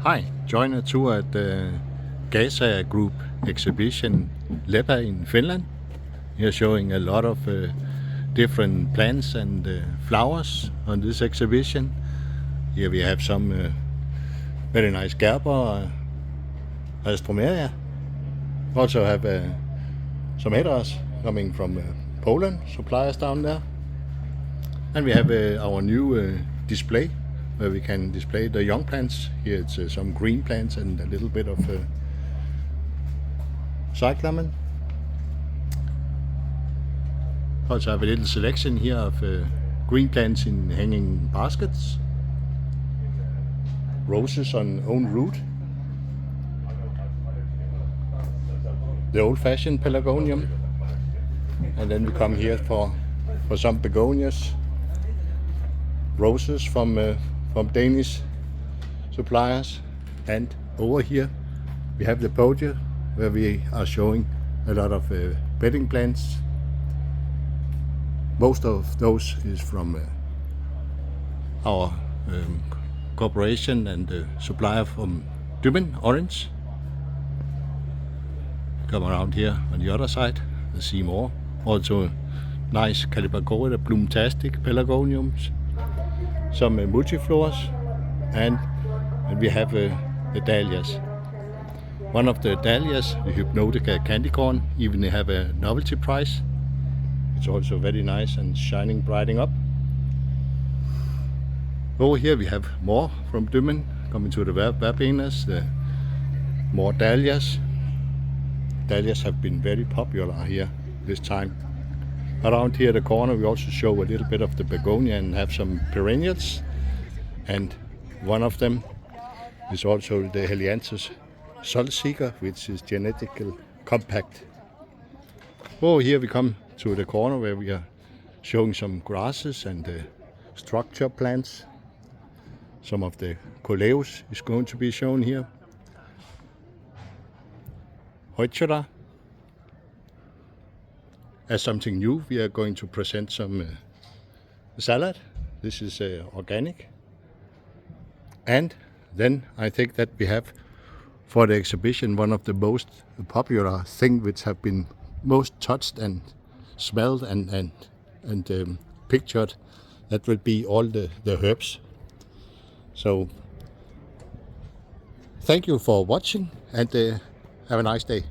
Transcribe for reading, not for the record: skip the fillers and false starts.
Hi, join a tour at the Gaza Group exhibition Leppa in Finland. Here showing a lot of different plants and flowers on this exhibition. Here we have some very nice Gerber, Alstroemeria. Also have some headers coming from Poland, suppliers down there. And we have our new display where we can display the young plants. Here it's some green plants and a little bit of cyclamen. Also have a little selection here of green plants in hanging baskets. Roses on own root. The old-fashioned pelargonium. And then we come here for some begonias. Roses from Danish suppliers. And over here we have the podia where we are showing a lot of bedding plants. Most of those is from our corporation and supplier from Dümmen Orange. Come around here on the other side and see more. Also nice Calibrachoida Bloomtastic pelargoniums. Some multiflores, and we have the dahlias. One of the dahlias, the Hypnotica candy corn, even have a novelty price. It's also very nice and shining, brightening up. Over here we have more from Dümmen, coming to the verbenas, more dahlias. Dahlias have been very popular here this time. Around here the corner we also show a little bit of the begonia and have some perennials, and one of them is also the Helianthus Solseeker, which is genetically compact. Over here we come to the corner where we are showing some grasses and structure plants. Some of the coleus is going to be shown here. Heuchera. As something new, we are going to present some salad. This is organic. And then I think that we have for the exhibition one of the most popular things which have been most touched and smelled and pictured. That will be all the herbs. So thank you for watching and have a nice day.